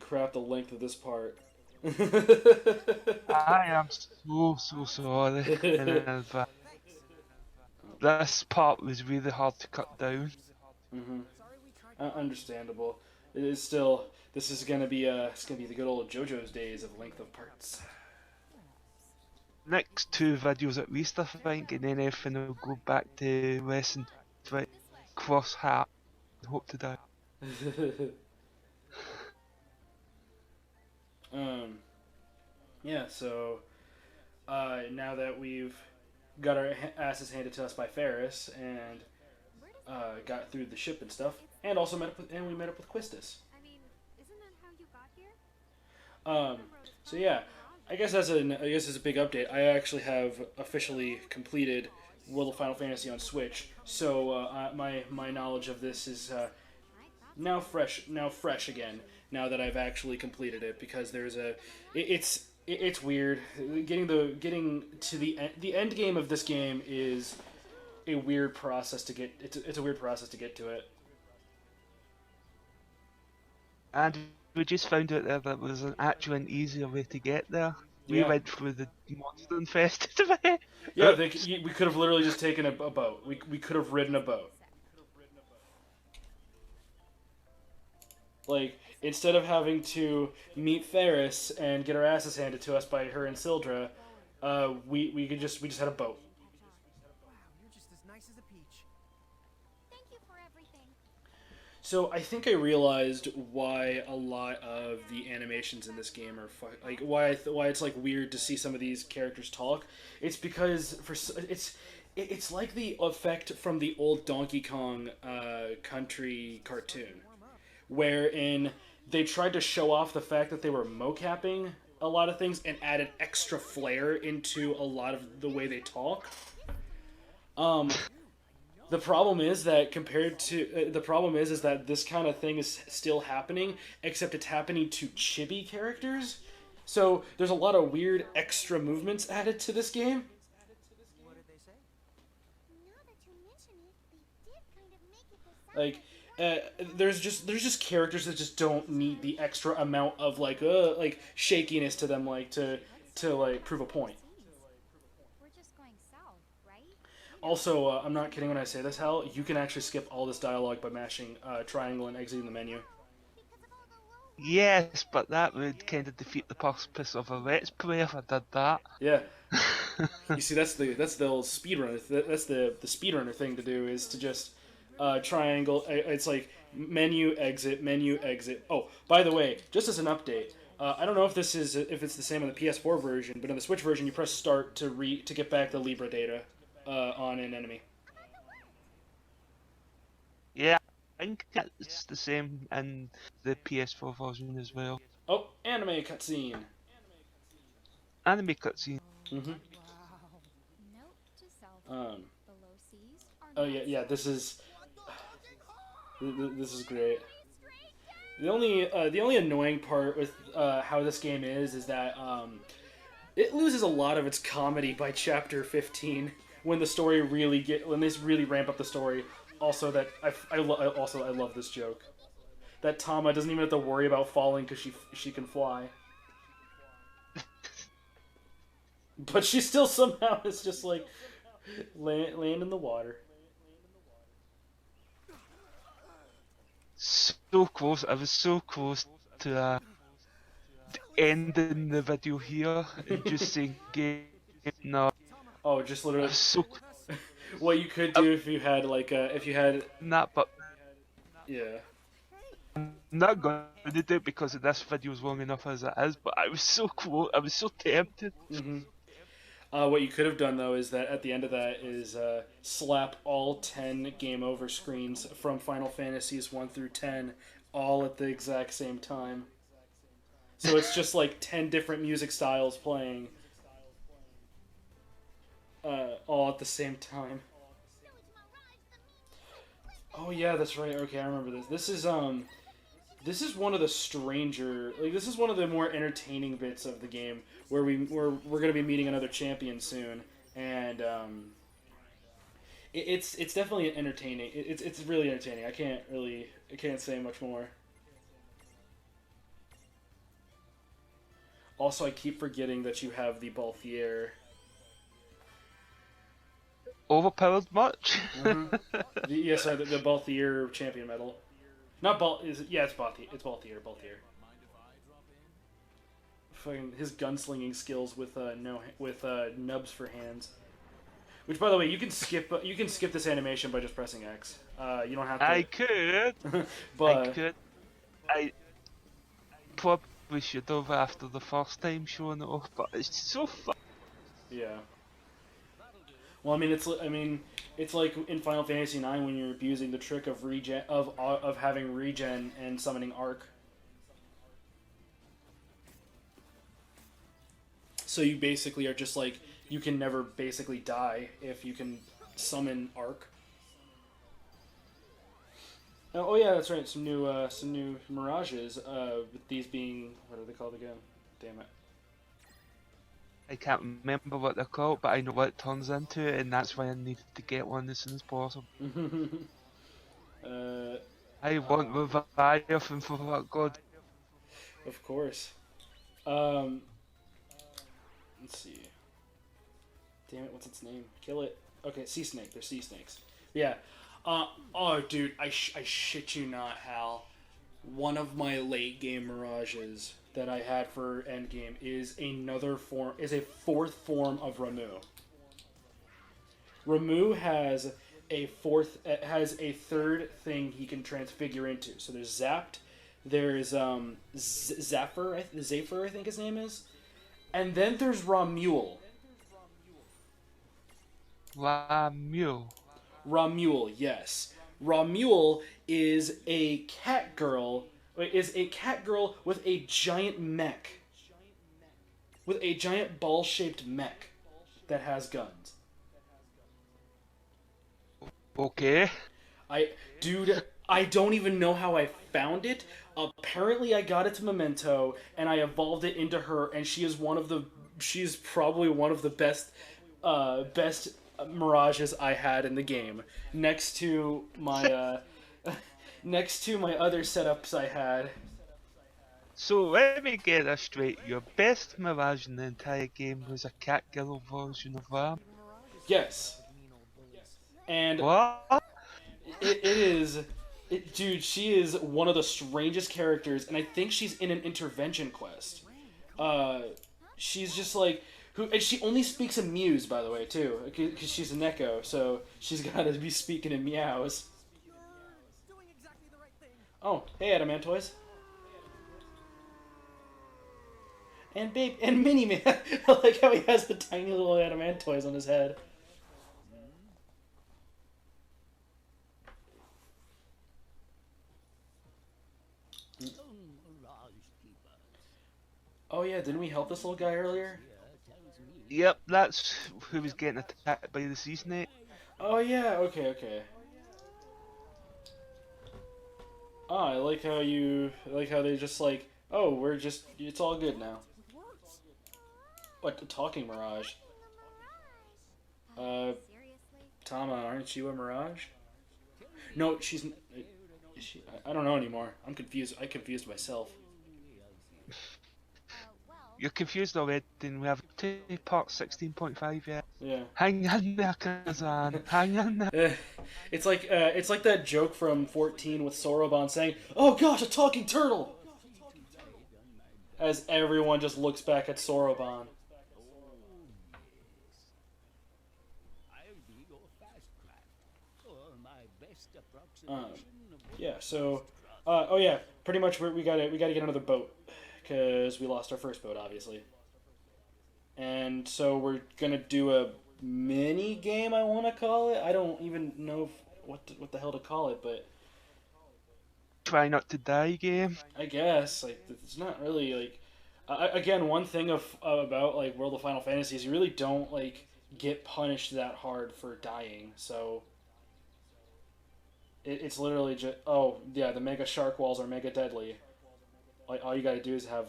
crap, the length of this part. I am so sorry in advance. This part was really hard to cut down. Mm-hmm. Understandable. It is still. This is gonna be it's gonna be the good old JoJo's days of length of parts. Next two videos at least, I think, and then everything will go back to lesson 20. Cross hat. Hope to die. um. Yeah. So now that we've got our asses handed to us by Ferris and got through the ship and stuff, and also we met up with Quistis. Um, so yeah, I guess as a big update, I actually have officially completed World of Final Fantasy on Switch. So my knowledge of this is now fresh again. Now that I've actually completed it, because it's weird getting to the end game of this game is a weird process to get. It's a weird process to get to it. And we just found out there was an actual and easier way to get there. We Yeah. went through the monster infested way. Yeah, we could have literally just taken a boat. We could have ridden a boat. Like, instead of having to meet Ferris and get our asses handed to us by her and Sildra, we just had a boat. So I think I realized why a lot of the animations in this game are like why it's like weird to see some of these characters talk. It's because it's like the effect from the old Donkey Kong Country cartoon, wherein they tried to show off the fact that they were mocapping a lot of things and added extra flair into a lot of the way they talk. The problem is that is that this kind of thing is still happening, except it's happening to chibi characters. So there's a lot of weird extra movements added to this game. Like, there's just characters that just don't need the extra amount of like shakiness to them, like to like prove a point. Also, I'm not kidding when I say this, Hal. You can actually skip all this dialogue by mashing triangle and exiting the menu. Yes, but that would kind of defeat the purpose of a Let's Play if I did that. Yeah. You see, that's the old speedrunner. That's the speedrunner thing to do, is to just triangle. It's like menu exit, menu exit. Oh, by the way, just as an update, I don't know if it's the same on the PS4 version, but in the Switch version, you press start to get back the Libra data on an enemy. Yeah, I think it's the same in the PS4 version as well. Oh, anime cutscene. Anime cutscene. Mm-hmm. Oh yeah. This is great. The only annoying part with how this game is that it loses a lot of its comedy by chapter 15 when the story when they really ramp up the story. Also, that I love this joke that Tama doesn't even have to worry about falling because she can fly, but she still somehow is just like land in the water. So close. I was so close to ending the video here and just saying game. No. Oh, just literally. So. What you could do if you had Nah, but yeah. I'm not going to do it because this video is long enough as it is. But I was so close. I was so tempted. Mm-hmm. What you could have done though is that at the end of that is slap all 10 game over screens from Final Fantasies 1 through 10 all at the exact same time. So it's just like 10 different music styles playing all at the same time. Oh yeah, that's right. Okay, I remember this. This is one of the stranger, this is one of the more entertaining bits of the game where we're going to be meeting another champion soon, and it's definitely entertaining. It's really entertaining. I can't say much more. Also, I keep forgetting that you have the Balthier. Overpowered much? Mm-hmm. Yes, sorry, the Balthier champion medal. Not Bal. Is it? Yeah, it's Balthier. It's Balthier. Balthier. Fucking his gunslinging skills with no with nubs for hands. Which, by the way, you can skip. You can skip this animation by just pressing X. You don't have I to. could. I But could. I probably should have after the first time showing it off, but it's so fun. yeah. Well, I mean, it's like in Final Fantasy IX when you're abusing the trick of regen of having regen and summoning arc. So you basically are just like you can never basically die if you can summon arc. Oh yeah, that's right. Some new mirages. With these being what are they called again? Damn it. I can't remember what they're called, but I know what it turns into, and that's why I needed to get one as soon as possible. uh, I want Leviathan for what God. of course. Um, let's see. Damn it, what's its name? Kill it. Okay, sea snake. They're sea snakes. Yeah. Oh, dude, I shit you not, Hal. One of my late game mirages that I had for endgame is a fourth form of Ramu. Ramu has a third thing he can transfigure into. So there's Zapped, there's Zephyr, I think his name is, and then there's Ramule. Ramule. Ramule, yes. Ramule is a cat girl. Is a cat girl with a giant mech, with a giant ball-shaped mech that has guns. Okay. Dude, I don't even know how I found it. Apparently, I got it to Memento, and I evolved it into her, and she's probably one of the best mirages I had in the game, next to my next to my other setups I had. So let me get this straight. Your best mirage in the entire game was a cat girl version of Ram. Yes, and What? it is. Dude, she is one of the strangest characters, and I think she's in an intervention quest. Uh, she's just like and she only speaks in mews, by the way, too, because she's an echo, so she's got to be speaking in meows. Oh, hey, Adamantoys. And babe, and Mini Man. I like how he has the tiny little Adamantoys on his head. Oh yeah, didn't we help this little guy earlier? Yep, that's who was getting attacked by the sea snake. Oh yeah, okay. Oh, I like how they just like, oh, it's all good now. What, a talking mirage? Tama, aren't you a mirage? No, she's. Is she? I don't know anymore. I'm confused. I confused myself. You're confused already, and we have to part 16.5 yet. Yeah. Hang in there, Kazan. Hang in there. It's like that joke from 14 with Soroban saying, "Oh gosh, a talking turtle," as everyone just looks back at Soroban. Yeah. So, oh yeah, pretty much we gotta get another boat because we lost our first boat, obviously. And so we're gonna do a mini game. I want to call it. I don't even know what the hell to call it, but Try not to die game. I guess like it's not really like. Again, one thing about like World of Final Fantasy is you really don't like get punished that hard for dying. So it's literally just the mega shark walls are mega deadly. Like all you gotta do is have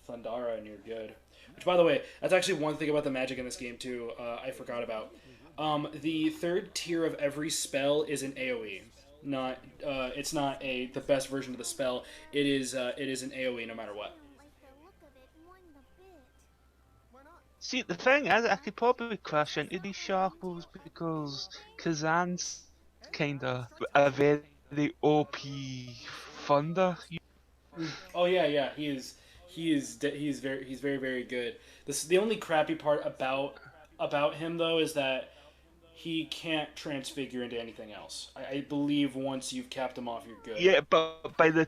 Thundara and you're good. Which, by the way, that's actually one thing about the magic in this game too. I forgot about. The third tier of every spell is an AOE. It's not the best version of the spell. It is an AOE no matter what. See, the thing is, I could probably crash into these sharples because Kazan's kinda a very OP thunder. Oh yeah, yeah. He's very very good. This the only crappy part about him though is that he can't transfigure into anything else. I believe once you've capped him off, you're good. Yeah, but by the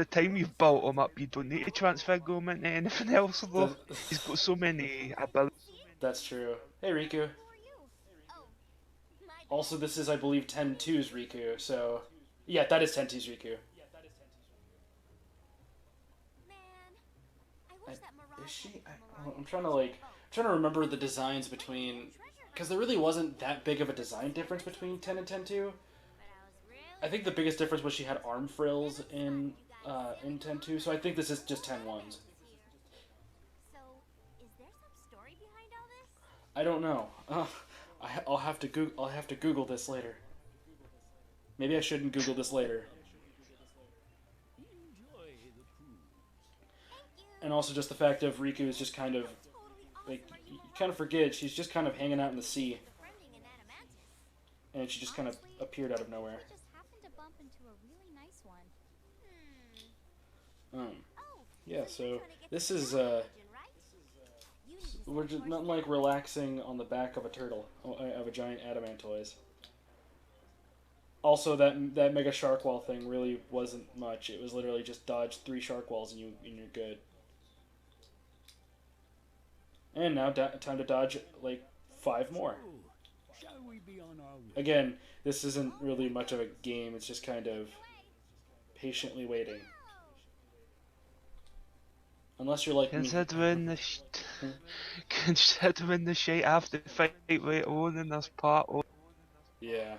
time you've built him up, you don't need to transfer him into anything else though. The- He's got so many abilities. That's true. Hey Riku. Also, this is I believe 10-2's Riku. So yeah, that is 10-2's Riku. I, is she? I'm trying to remember the designs between, because there really wasn't that big of a design difference between 10 and 10-2. I think the biggest difference was she had arm frills in 10-2. So I think this is just 10-1s. I don't know. I'll have to Google this later. Maybe I shouldn't Google this later. And also just the fact of Riku is just kind of like, you kind of forget she's just kind of hanging out in the sea, and she just kind of appeared out of nowhere. Yeah. So this is we're just not like relaxing on the back of a turtle, of a giant adamantoise. Also, that mega shark wall thing really wasn't much. It was literally just dodge 3 shark walls and you're good. And now time to dodge like 5 more. Again, this isn't really much of a game. It's just kind of patiently waiting. Unless you're like Considering considering the shit I have to fight later on in this part, yeah.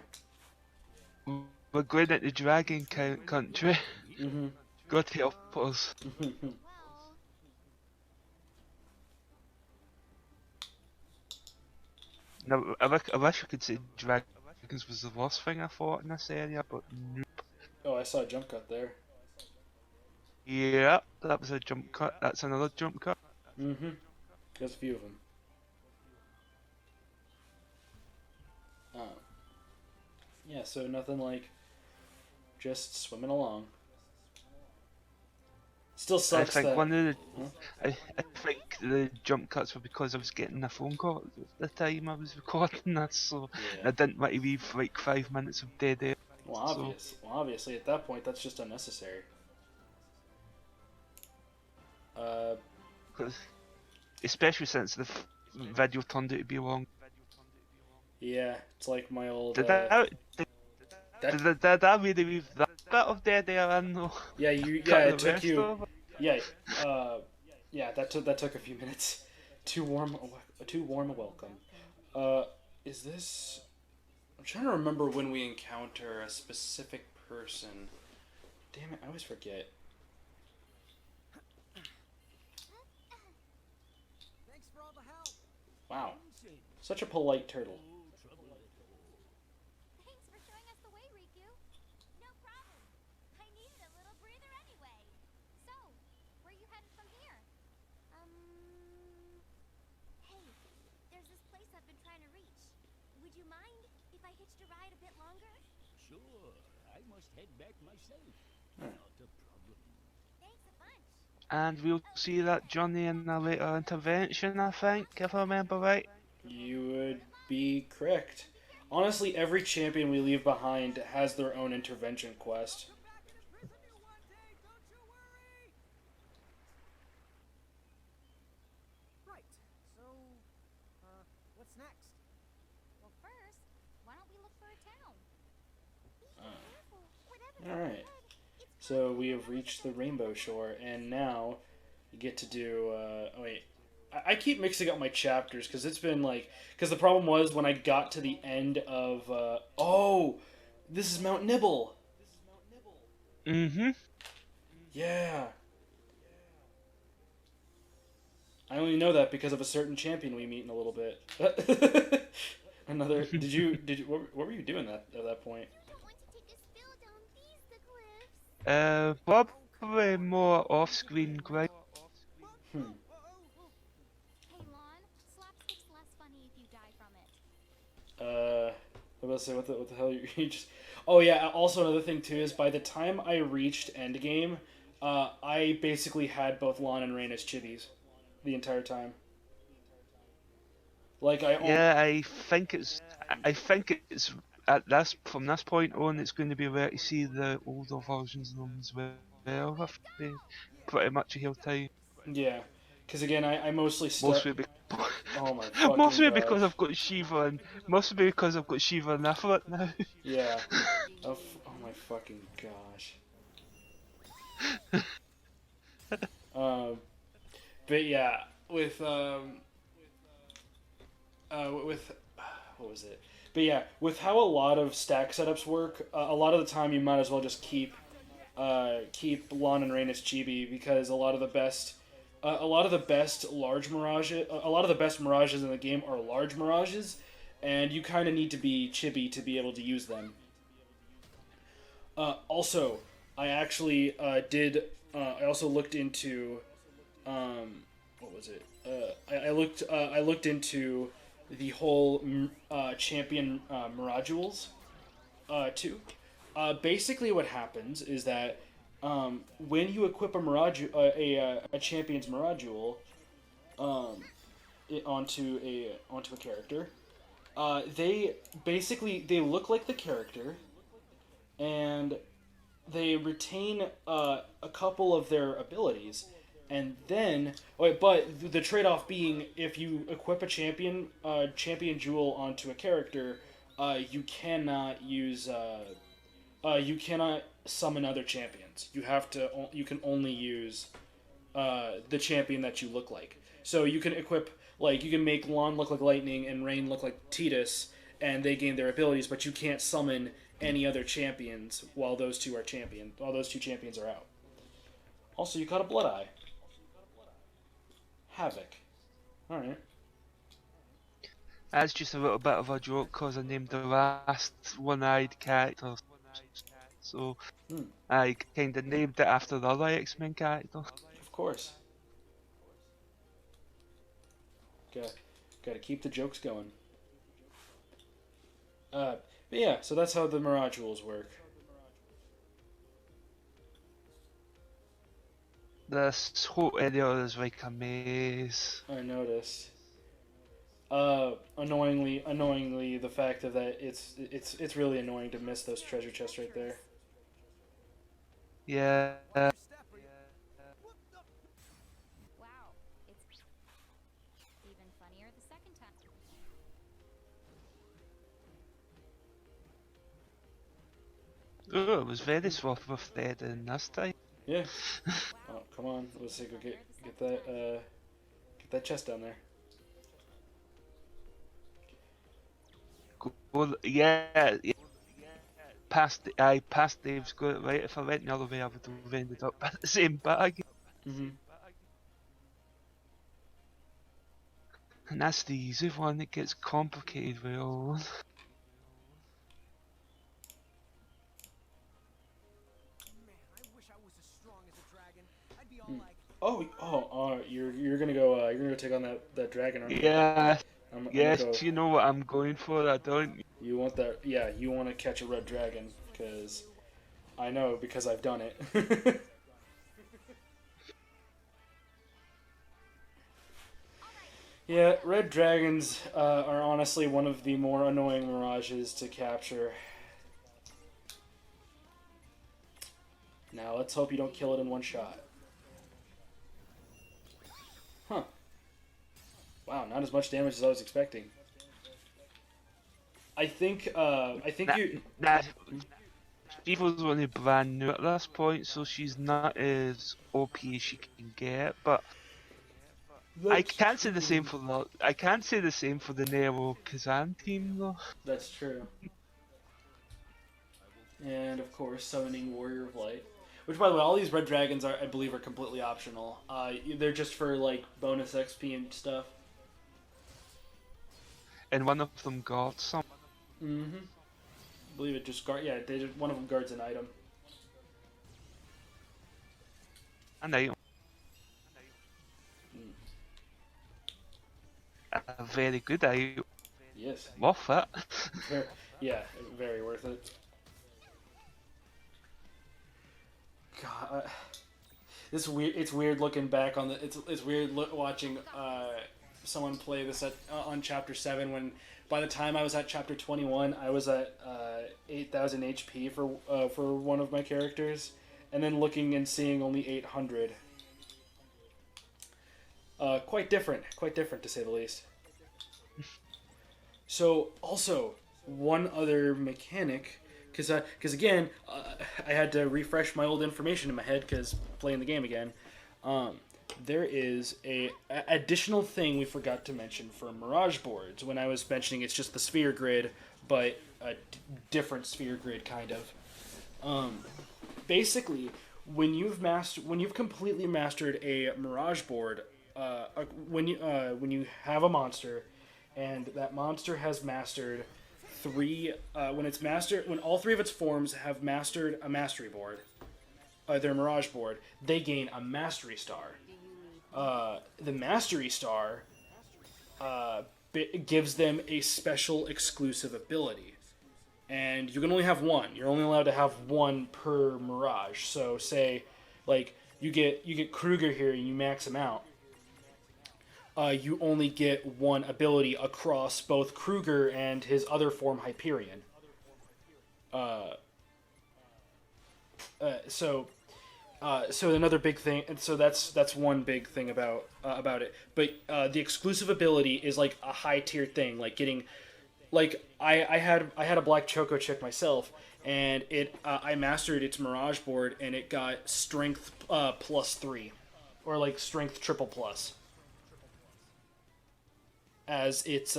we're going into Dragon Country. Mhm. God help us. Now, I wish I could say Dragons was the worst thing I fought in this area, but no. Oh, I saw a jump cut there. Yeah, that was a jump cut. That's another jump cut. Mhm. There's a few of them. Yeah, so nothing like just swimming along. Still I sucks think that. one of the, Huh? I think the jump cuts were because I was getting a phone call at the time I was recording this, so Yeah. I didn't want to leave like 5 minutes of dead air. Well, obviously, at that point, that's just unnecessary. 'Cause- especially since the video turned out to be long. Yeah, it's like my old. Did That, I really leave that bit of dead air in though? yeah, you. Yeah, Cut it the took rest you. of it? Yeah, yeah. That took a few minutes. Too warm a welcome. Is this? I'm trying to remember when we encounter a specific person. Damn it! I always forget. Wow, such a polite turtle. And we'll see that Johnny in a later intervention, I think, if I remember right. You would be correct. Honestly, every champion we leave behind has their own intervention quest. Alright. So we have reached the Rainbow Shore, and now you get to do. Oh, wait. I keep mixing up my chapters because it's been like. Because the problem was when I got to the end of. Oh! This is Mount Nibble! Mm-hmm. Yeah. I only know that because of a certain champion we meet in a little bit. Another. Did you? What were you doing at that point? Probably more off-screen grind. Hmm. I was about to say what the hell you just. Oh yeah. Also another thing too is by the time I reached endgame, I basically had both Lon and Rain as chibis the entire time. Like I only. Yeah, I think it's at this from this point on, it's going to be rare to see the older versions of them as well. If they pretty much a whole time. Yeah, because again, I mostly stuck. Mostly, Oh my fucking mostly because gosh. I've got Shiva and mostly because I've got Shiva and Ifrit now. Yeah. Oh my fucking gosh. Um, but yeah, with what was it? But yeah, with how a lot of stack setups work, a lot of the time you might as well just keep Lon and Rain as chibi because a lot of the best large mirages, a lot of the best mirages in the game are large mirages, and you kind of need to be chibi to be able to use them. Also, I actually did. I also looked into what was it? I looked into the whole champion Miradules too. Basically, what happens is that when you equip a champion's Miradule onto a character, they look like the character, and they retain a couple of their abilities, and then but the trade-off being if you equip a champion jewel onto a character, you cannot summon other champions. You can only use the champion that you look like. So you can equip you can make Lon look like Lightning and Rain look like Tidus, and they gain their abilities, but you can't summon any other champions while those two champions are out. Also, you caught a Blood Eye. Havoc. Alright. That's just a little bit of a joke because I named the last one-eyed character, so Hmm. I kind of named it after the other X-Men character. Of course. Gotta keep the jokes going. But yeah, so that's how the Mirage rules work. This whole area is like a maze. I noticed. Annoyingly, the fact of that it's really annoying to miss those treasure chests right there. Yeah. Wow, it's even funnier the second time. Oh, it was very soft with Dead in this time. Yeah. Oh, come on, let's see, go get that chest down there. Well, yeah. Past Dave's got it right. If I went the other way, I would have ended up at the same bag. Mm-hmm. And that's the easy one that gets complicated with all. You're gonna go take on that dragon, aren't you? Yeah. I'm gonna Yes, go. you know what I'm going for. I don't. You want that? Yeah, you want to catch a red dragon because I know because I've done it. Yeah, red dragons are honestly one of the more annoying mirages to capture. Now let's hope you don't kill it in one shot. Huh. Wow, not as much damage as I was expecting. I think you. That Shiva's only brand new at this point, so she's not as OP as she can get. But I can't say the same for the Nero Kazan team though. That's true. And of course, summoning Warrior of Light. Which, by the way, all these red dragons I believe, are completely optional. They're just for like bonus XP and stuff. And one of them guards some. Mm-hmm. I believe it just guard. Yeah, one of them guards an item. An item. A very good item. Yes. Worth it. Yeah, very worth it. God, this weird. It's weird looking back on the. It's weird watching someone play this on chapter 7 when by the time I was at chapter 21 I was at 8,000 HP for one of my characters, and then looking and seeing only 800. Quite different to say the least. So also one other mechanic, because again I had to refresh my old information in my head because playing the game again. There is a additional thing we forgot to mention for Mirage boards. When I was mentioning it's just the sphere grid, but a different sphere grid kind of. Basically, when you've completely mastered a Mirage board, when you have a monster, and that monster has mastered when all three of its forms have mastered a mastery board, their Mirage board, they gain a mastery star. The mastery star gives them a special exclusive ability, and you can only have one. You're only allowed to have one per Mirage. So say, like you get Kruger here, and you max him out. You only get one ability across both Kruger and his other form, Hyperion. So another big thing, and so that's one big thing about it. But the exclusive ability is like a high tier thing, like getting, like I had a black Choco chick myself, and I mastered its Mirage board, and it got strength +3, or like strength triple plus, as its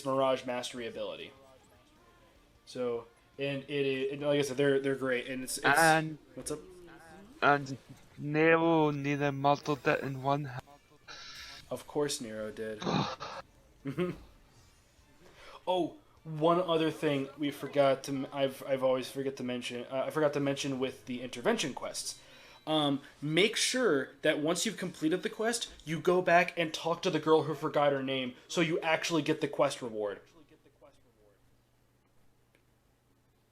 Mirage mastery ability. So and like I said, they're great, and it's And what's up? and Nero nearly murdered it in one hit. Of course, Nero did. Oh, one other thing we forgot to I've always forget to mention. I forgot to mention with the intervention quests. Make sure that once you've completed the quest, you go back and talk to the girl who forgot her name, so you actually get the quest reward.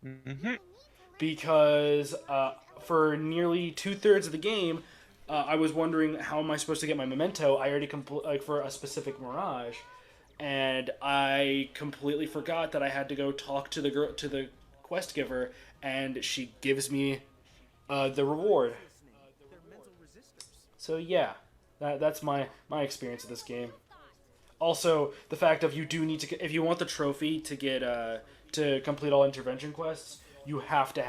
Mm-hmm. Because for nearly 2/3 of the game, I was wondering how am I supposed to get my memento. I already for a specific Mirage, and I completely forgot that I had to go talk to the quest giver, and she gives me the reward. So yeah, that's my experience of this game. Also, the fact of you do need to, if you want the trophy to get to complete all intervention quests, you have to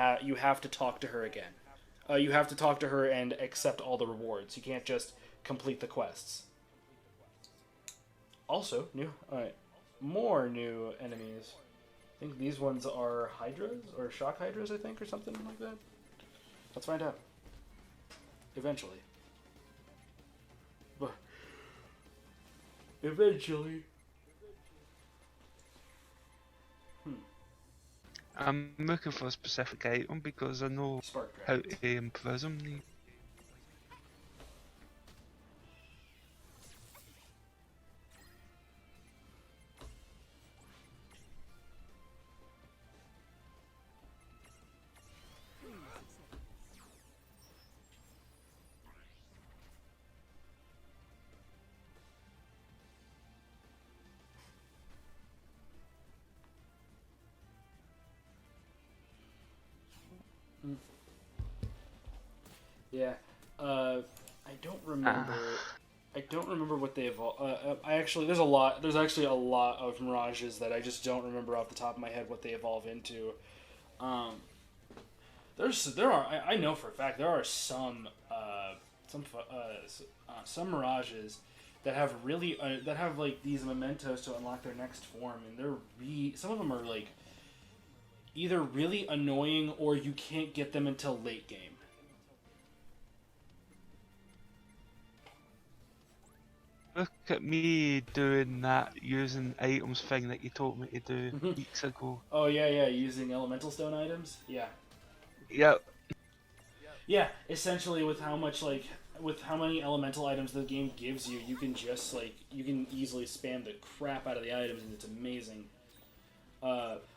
talk to her again. You have to talk to her and accept all the rewards. You can't just complete the quests. Also, more new enemies. I think these ones are Hydras or Shock Hydras, I think, or something like that. Let's find out. Eventually. But eventually. I'm looking for a specific item because I know Spark how dragons. to imprison them. Yeah, I don't remember. I don't remember what they evolve. There's actually a lot of Mirages that I just don't remember off the top of my head what they evolve into. I know for a fact there are some Mirages that have like these mementos to unlock their next form, and some of them are like either really annoying or you can't get them until late game. Look at me doing that using items thing that you told me to do weeks ago. Oh yeah, using elemental stone items. Yeah. Yep. Yeah, essentially with how much with how many elemental items the game gives you, you can just you can easily spam the crap out of the items, and it's amazing.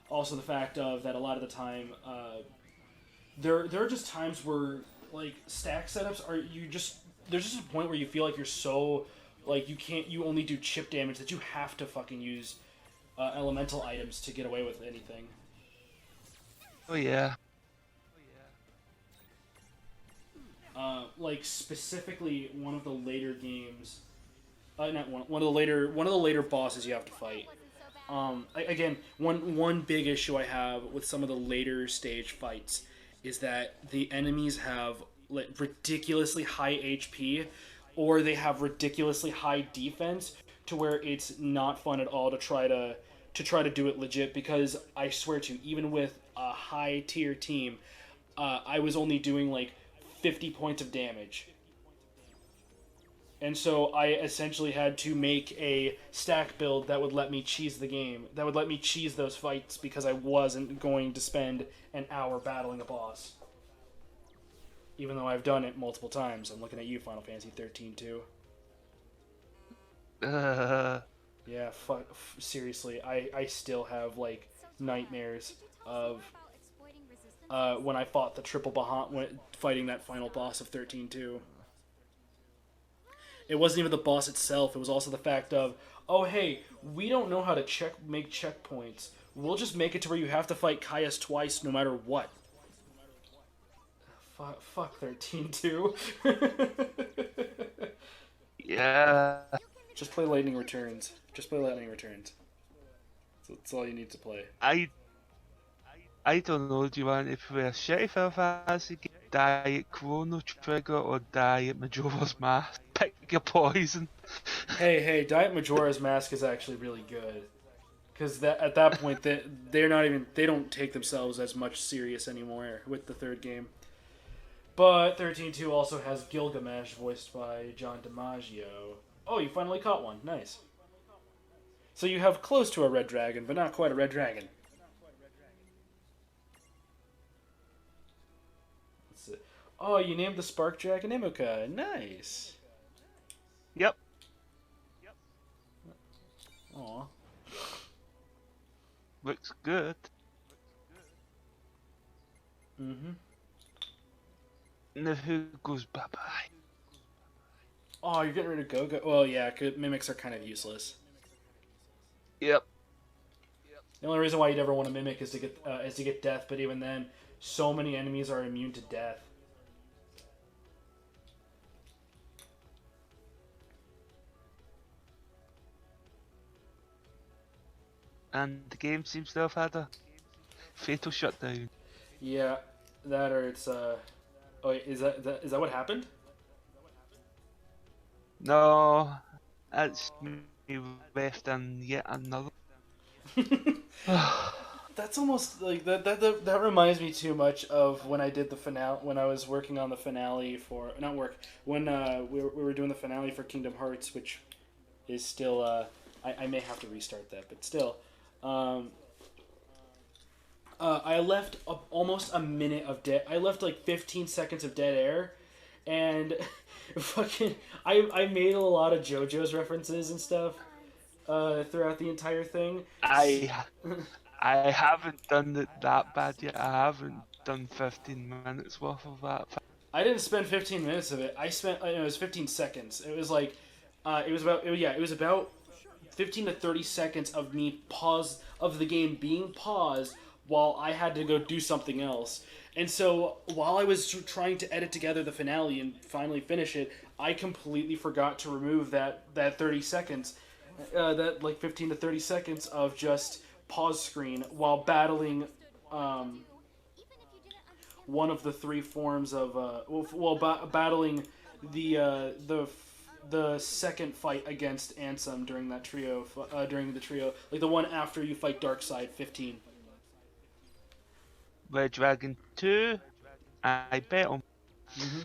Also, the fact of that a lot of the time, there are just times where stack setups are there's just a point where you feel like you're so you only do chip damage that you have to fucking use elemental items to get away with anything. Oh yeah. Specifically, one of the later games, not one of the later bosses you have to fight. Again, one big issue I have with some of the later stage fights is that the enemies have ridiculously high HP, or they have ridiculously high defense, to where it's not fun at all to try to do it legit. Because I swear to you, even with a high tier team, I was only doing 50 points of damage. And so I essentially had to make a stack build that would let me cheese the game, that would let me cheese those fights, because I wasn't going to spend an hour battling a boss. Even though I've done it multiple times. I'm looking at you, Final Fantasy 13 too. Yeah, seriously, I still have nightmares of when I fought the triple Bahamut, fighting that final boss of 13-2. It wasn't even the boss itself, it was also the fact of, oh hey, we don't know how to make checkpoints. We'll just make it to where you have to fight Caius twice no matter what. Fuck 13-2. Yeah. Just play Lightning Returns. Just play Lightning Returns. That's all you need to play. I don't know, do you want to play a shitty Final Fantasy game, die at Chrono Trigger, or die at Majora's Mask? Pick your poison. Hey, Die at Majora's Mask is actually really good. Because at that point, they don't take themselves as much serious anymore with the third game. But 13-2 also has Gilgamesh, voiced by John DiMaggio. Oh, you finally caught one. Nice. So you have close to a red dragon, but not quite a red dragon. Oh, you named the Spark Dragon Imuka. Nice. Yep. Aw. Looks good. Mm-hmm. Now who goes bye-bye? Oh, you're getting rid of Go-Go? Well, yeah, mimics are kind of useless. Yep. The only reason why you'd ever want to mimic is to get death, but even then, so many enemies are immune to death. And the game seems to have had a fatal shutdown. Yeah, that or it's Oh, wait, is that what happened? No, that's me left in yet another. That's almost like that reminds me too much of when I did the finale, when I was working on the finale for when we were doing the finale for Kingdom Hearts, which is still I may have to restart that, but still. I left almost a minute of I left 15 seconds of dead air, and fucking I made a lot of JoJo's references and stuff throughout the entire thing. I haven't done it that bad yet. I haven't done 15 minutes worth of that. I didn't spend 15 minutes of it. I spent it was 15 seconds. It was it was about 15 to 30 seconds of me of the game being paused while I had to go do something else. And so while I was trying to edit together the finale and finally finish it, I completely forgot to remove that 30 seconds, that 15 to 30 seconds of just pause screen while battling one of the three forms of battling the second fight against Ansem during that trio, the one after you fight Darkseid 15. Red Dragon 2, I bet on. Mm-hmm.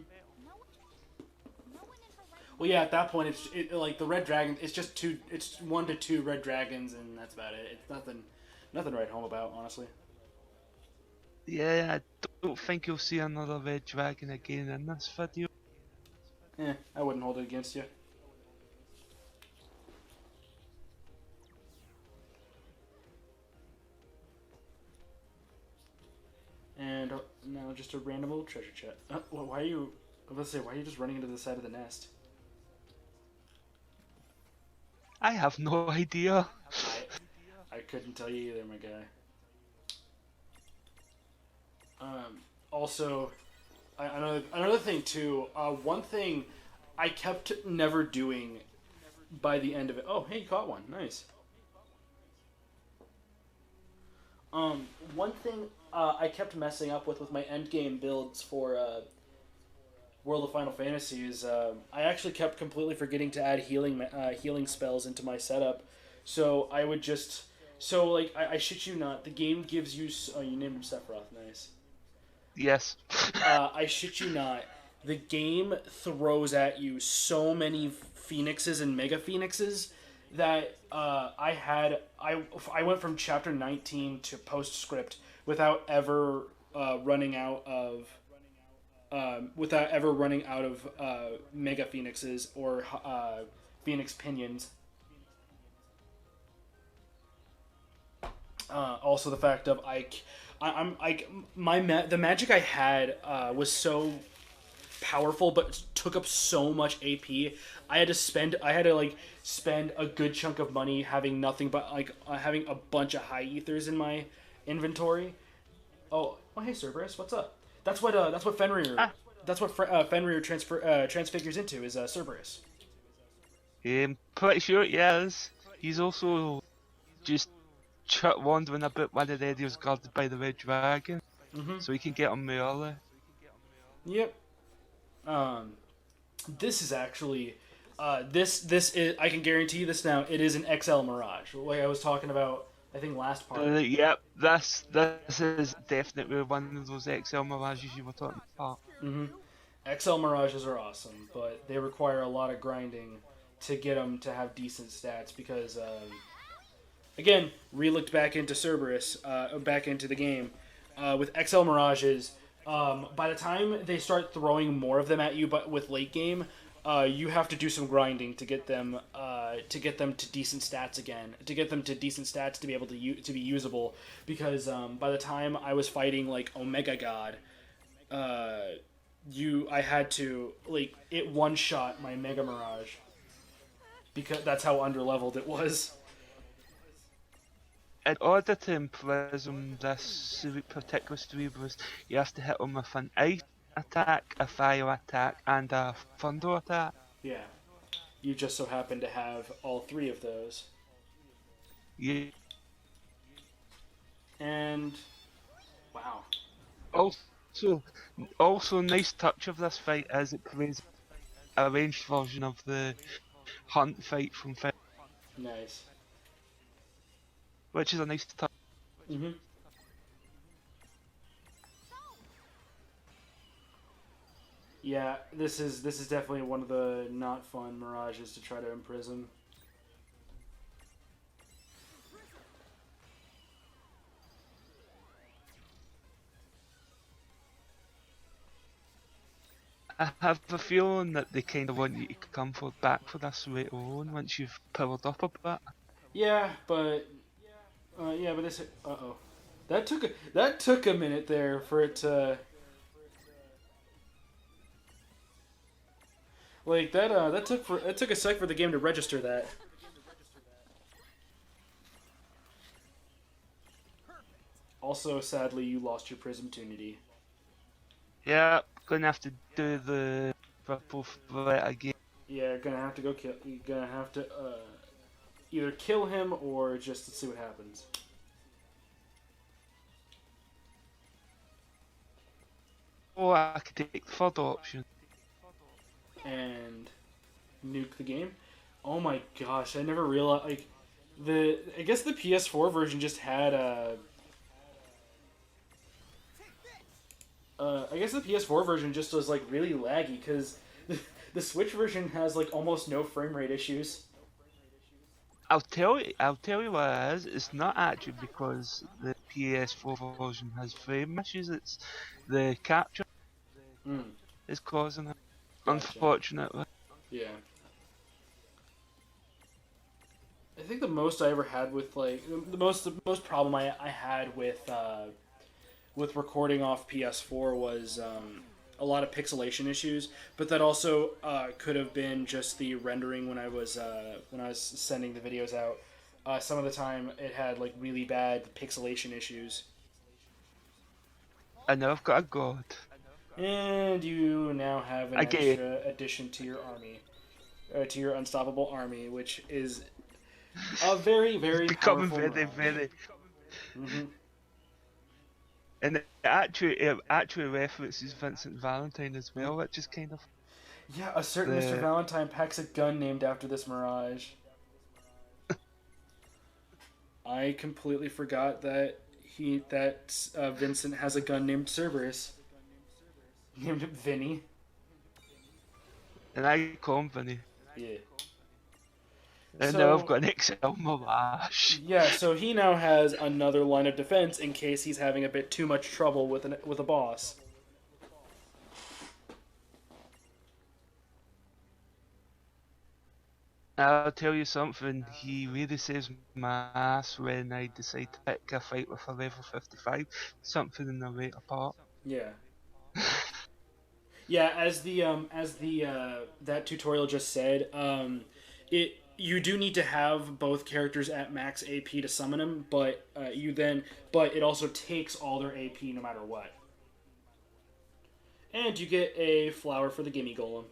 Well, yeah, at that point, it's the Red Dragon. It's just it's 1 to 2 Red Dragons, and that's about it. It's nothing to write home about, honestly. Yeah, I don't think you'll see another Red Dragon again in this video. I wouldn't hold it against you. And now just a random little treasure chest. Why are you? Let's say, why are you just running into the side of the nest? I have no idea. I couldn't tell you either, my guy. Also, another thing too. One thing I kept never doing by the end of it. Oh, hey, you caught one. Nice. One thing I kept messing up with my end game builds for World of Final Fantasy is I actually kept completely forgetting to add healing spells into my setup. So I would just like I shit you not, the game gives you. Oh, you named him Sephiroth. Nice. Yes. I shit you not. The game throws at you so many phoenixes and mega phoenixes that I went from chapter 19 to postscript without ever running out of mega phoenixes or phoenix pinions. Also, the fact of the magic I had was so powerful, but took up so much AP. I had to spend a good chunk of money having nothing but having a bunch of high ethers in my inventory. Oh, hey Cerberus, what's up? That's what Fenrir. That's what Fenrir transfigures into is Cerberus. I'm pretty sure it is. He's also just wandering about one of the areas guarded by the Red Dragon, so he can get him early. Yep. This is actually, this is, I can guarantee you this now. It is an XL Mirage, like I was talking about. I think last part. Yep, this is definitely one of those XL Mirages you were talking about. XL Mirages are awesome, but they require a lot of grinding to get them to have decent stats because, again, re-looked back into Cerberus, back into the game. With XL Mirages, by the time they start throwing more of them at you, but with late game, you have to do some grinding to get them to decent stats again, to get them to decent stats to be able to be usable. Because by the time I was fighting like Omega God, I had to it one shot my Mega Mirage because that's how underleveled it was. In order to imprison this particular Cerebrus, you have to hit him with an ice attack, a fire attack, and a thunder attack. Yeah. You just so happen to have all three of those. Yeah. And wow. Also, nice touch of this fight is it plays a ranged version of the hunt fight from Final. Nice. Which is a nice touch. Yeah, this is definitely one of the not fun mirages to try to imprison. I have a feeling that they kind of want you to come back for this later on once you've powered up a bit. Yeah, but this. That took a minute there for it to. Like that took a sec for the game to register that. Also, sadly, you lost your Prism Tunity. Yeah, gonna have to do the triple threat again. Yeah, gonna have to go kill. You're gonna have to either kill him or just see what happens. Or I could take the third option. And nuke the game. Oh my gosh, I never realized, I guess the PS4 version just had I guess the PS4 version just was really laggy because the Switch version has almost no frame rate issues. I'll tell you what it is. It's not actually because the PS4 version has frame issues. It's the capture is causing it. Gotcha. unfortunately. Yeah. I think the most I ever had with like the most problem I had with recording off PS4 was a lot of pixelation issues, but that also could have been just the rendering when I was sending the videos out. Some of the time it had like really bad pixelation issues. I know I've got a god. And you now have an I get you. extra addition to your army, to your unstoppable army, which is a very, It's very becoming powerful very, mirage. very. Hmm. And it actually references Vincent Valentine as well, which is kind of Yeah, a certain Mr. the. Valentine packs a gun named after this mirage. I completely forgot that Vincent has a gun named Cerberus. Named him Vinny. And I call him Vinny. Yeah. And now I've So got an XL Mirage. yeah, so he now has another line of defense in case he's having a bit too much trouble with a boss. I'll tell you something, he really saves my ass when I decide to pick a fight with a level 55, something in the rate apart. Yeah. Yeah, as the that tutorial just said, it you do need to have both characters at max AP to summon them, but but it also takes all their AP no matter what. And you get a flower for the gimme golem.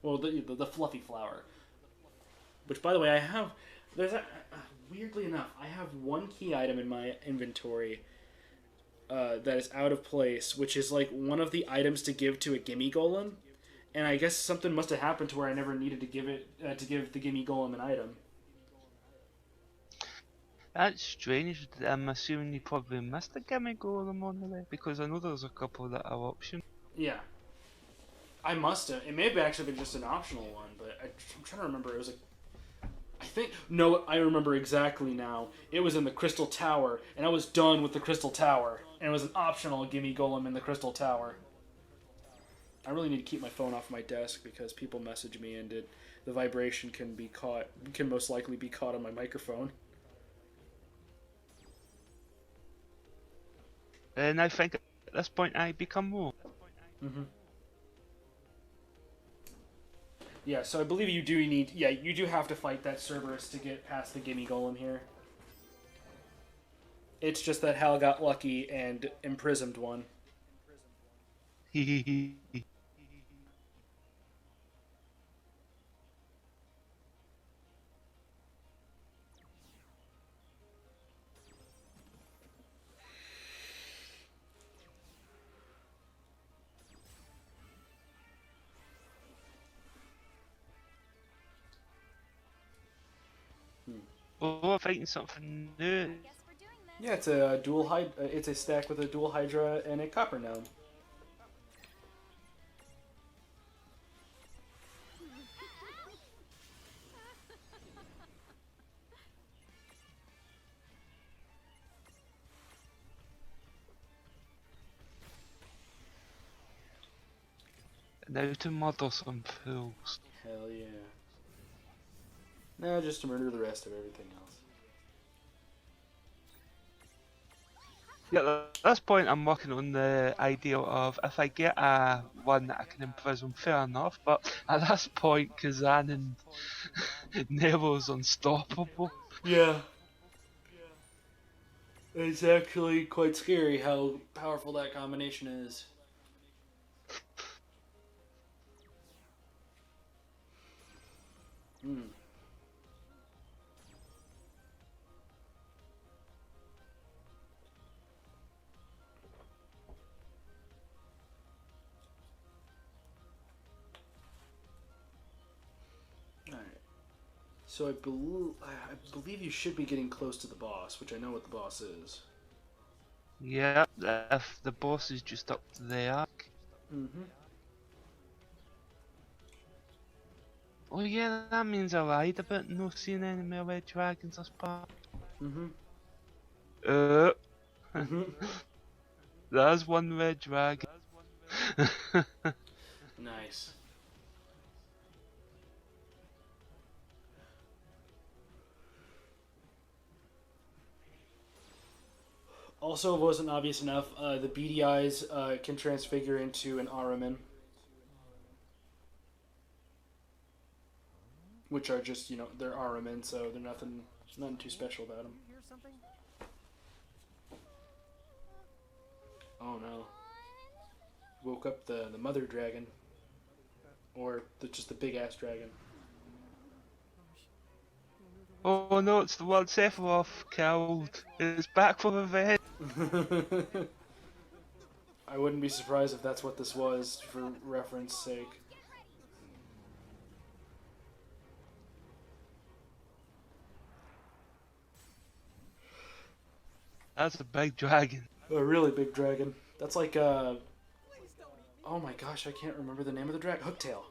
Well, the fluffy flower. Which, by the way, I have. There's a weirdly enough, I have one key item in my inventory that is out of place, which is like one of the items to give to a gimme golem, and I guess something must have happened to where I never needed to give the gimme golem an item. That's strange, I'm assuming you probably missed a gimme golem on the way, because I know there's a couple that are optional. Yeah, I must have. It may have actually been just an optional one, but I'm trying to remember. It was like I think no, I remember exactly now. It was in the Crystal Tower, and I was done with the Crystal Tower, and it was an optional gimme golem in the Crystal Tower. I really need to keep my phone off my desk because people message me and the vibration can most likely be caught on my microphone. And I think at this point I become more. Mm-hmm. Yeah, so I believe you do need. Yeah, you do have to fight that Cerberus to get past the gimme golem here. It's just that Hal got lucky and imprisoned one. Hehehe. Oh, I'm fighting something new. Guess we're doing this. Yeah, it's a It's a stack with a dual Hydra and a Copper Gnome. Now to murder some fools. Hell yeah. Now just to murder the rest of everything else. Yeah, at this point I'm working on the idea of if I get a one that I can imprison, fair enough, but at this point Kazan and Nero's unstoppable. Yeah. It's actually quite scary how powerful that combination is. Hmm. Alright. So I believe you should be getting close to the boss, which I know what the boss is. Yeah, if the boss is just up there. Mm-hmm. Oh yeah, that means I lied about no seeing any more red dragons this part. Mm-hmm. Uh, Mm-hmm. there's one red dragon. Nice. Also, if it wasn't obvious enough, the beady eyes can transfigure into an Araman, which are just, they're Araman, so they're nothing too special about them. You hear something? Oh no. Woke up the mother dragon. Or just the big ass dragon. Oh no, it's the one Sephiroth killed. It's back for revenge. I wouldn't be surprised if that's what this was, for reference sake. That's a big dragon. A really big dragon. That's like, oh my gosh, I can't remember the name of the dragon. Hooktail.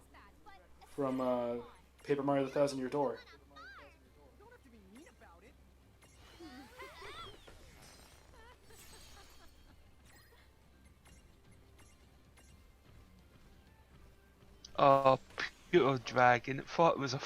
From, Paper Mario the Thousand Year Door. Don't have to be mean about it. Oh, pure dragon. It thought it was a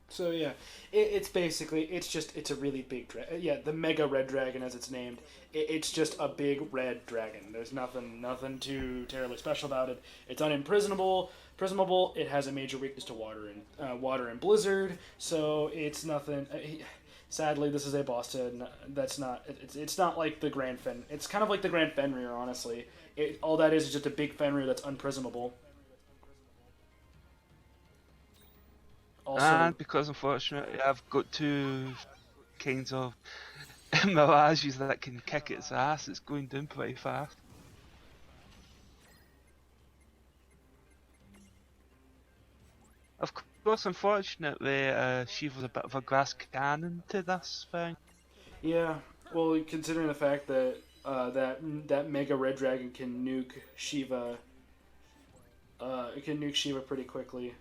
So yeah, it's basically, it's a really big dragon. Yeah, the Mega Red Dragon as it's named. It's just a big red dragon. There's nothing too terribly special about it. It's unimprisonable. It has a major weakness to water and blizzard. So it's nothing. Sadly, this is a boss that's not. It's not like the Grand Fen. It's kind of like the Grand Fenrir, honestly. All that is just a big Fenrir that's unprisonable. Also, and because unfortunately I've got two kinds of mirages that can kick its ass, it's going down pretty fast. Of course, unfortunately, she was a bit of a grass cannon to this thing. yeah. Well, considering the fact that that Mega Red Dragon can nuke Shiva, it can nuke Shiva pretty quickly.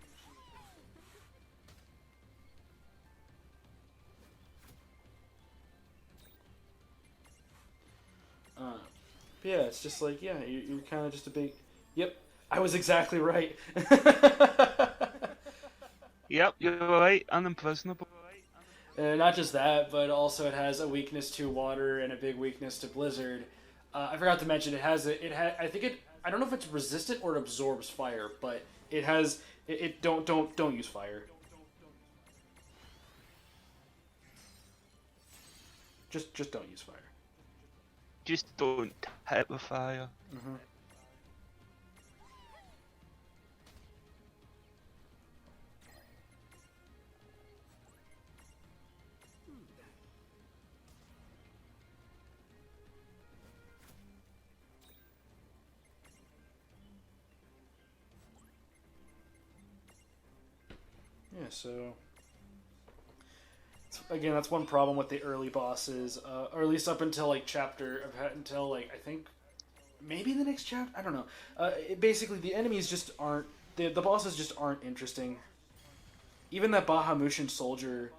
Yeah, it's just like, yeah, you're kind of just a big... Yep, I was exactly right. Yep, you're right, unimprisonable. Not just that, but also it has a weakness to water and a big weakness to blizzard. I forgot to mention I don't know if it's resistant or it absorbs fire, but it has don't use fire. Just don't use fire. Just don't hit with fire. Mm-hmm. Yeah, so again, that's one problem with the early bosses, or at least up until I think maybe the next chapter. I don't know. Basically, the enemies just aren't the bosses just aren't interesting. Even that Bahamutian soldier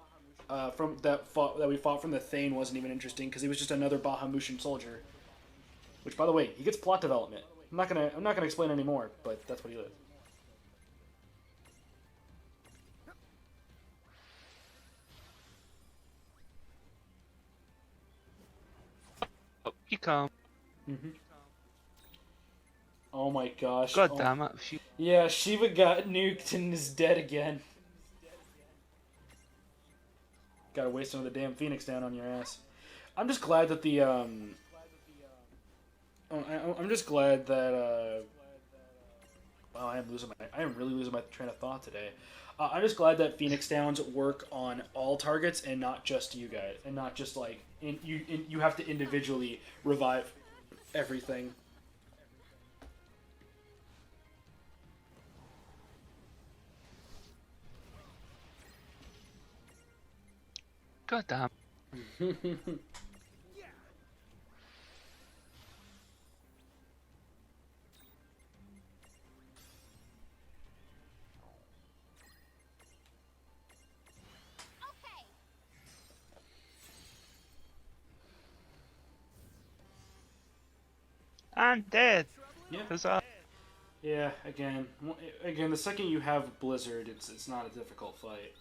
that we fought from the Thane wasn't even interesting because he was just another Bahamutian soldier. Which, by the way, he gets plot development. I'm not gonna explain anymore, but that's what he is. Up you come. Mm-hmm. Oh my gosh. God damn it. Yeah, Shiva got nuked and is dead again. Gotta waste another damn Phoenix down on your ass. I'm just glad that I'm just glad that wow, I am really losing my train of thought today. I'm just glad that Phoenix Downs work on all targets and not just you guys, and not just like you have to individually revive everything. God damn. and dead. Yeah. Huzzah. Yeah. Again, the second you have Blizzard, it's not a difficult fight.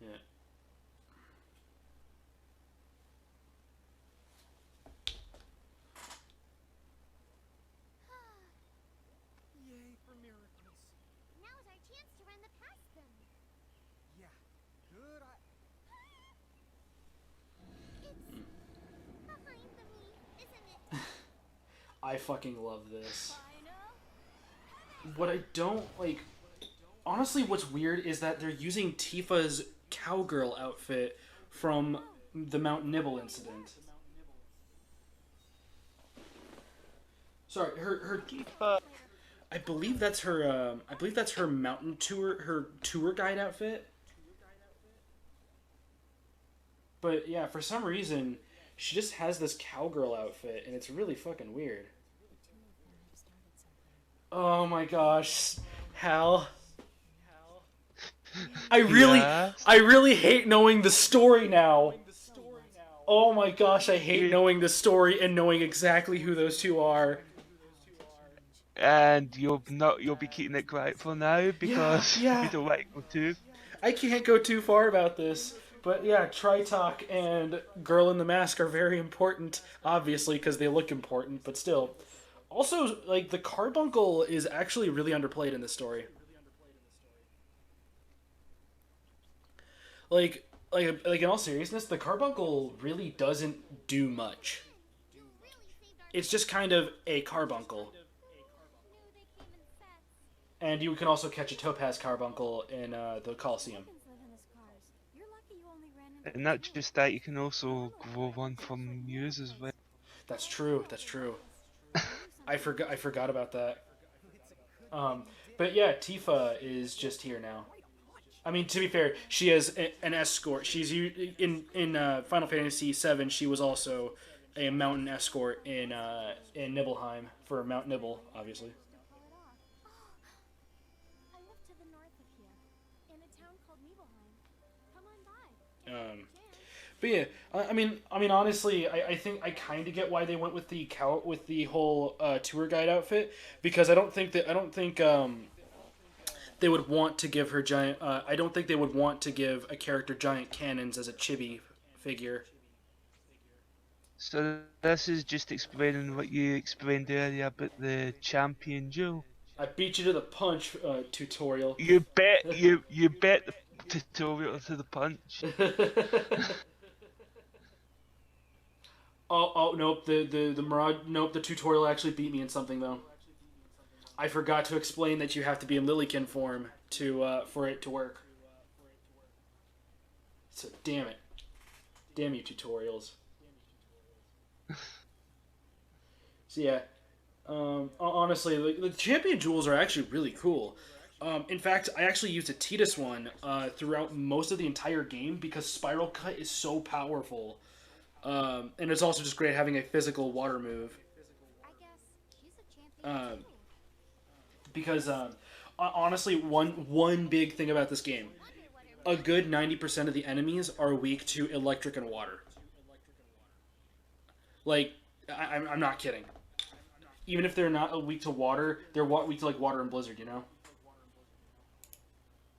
Yeah. Yay for miracles. Now is our chance to run the past them. Yeah. Good. It's behind the me, isn't it? I fucking love this. Final. What I don't like, honestly, what's weird is that they're using Tifa's cowgirl outfit from the Mount Nibble incident. Sorry, her Tifa. I believe that's her. I believe that's her mountain tour, her tour guide outfit. But yeah, for some reason, she just has this cowgirl outfit, and it's really fucking weird. Oh my gosh, Hal. Yes. I really hate knowing the story now. Oh my gosh, I hate knowing the story and knowing exactly who those two are. And you'll be keeping it quiet for now because yeah. we don't like to go too. I can't go too far about this, but yeah, Tritok and Girl in the Mask are very important, obviously, because they look important, but still. Also, like, the carbuncle is actually really underplayed in this story. Like in all seriousness, the carbuncle really doesn't do much. It's just kind of a carbuncle. And you can also catch a topaz carbuncle in the Colosseum. And not just that, you can also grow one from Muse as well. That's true. That's true. I forgot about that. But yeah, Tifa is just here now. I mean, to be fair, she has an escort. She's in Final Fantasy VII. She was also a mountain escort in Nibelheim for Mount Nibel, obviously. I live to the north of here, in a town called Nibelheim. Come on by. But yeah, I mean, honestly, I think I kind of get why they went with the whole tour guide outfit, because I don't think they would want to give her giant. I don't think they would want to give a character giant cannons as a chibi figure. So this is just explaining what you explained earlier about the champion duel. I beat you to the punch tutorial. You bet the tutorial to the punch. Oh nope, the Mirage, nope, the tutorial actually beat me in something though. I forgot to explain that you have to be in Lilykin form for it to work. So damn it. Damn you tutorials. So yeah, honestly, the champion jewels are actually really cool. In fact, I actually used a Tidus one throughout most of the entire game because Spiral Cut is so powerful. And it's also just great having a physical water move. I guess she's a champion. Too. Because honestly, one big thing about this game, a good 90% of the enemies are weak to electric and water. Like, I'm not kidding. Even if they're not weak to water, they're weak to like water and blizzard, you know?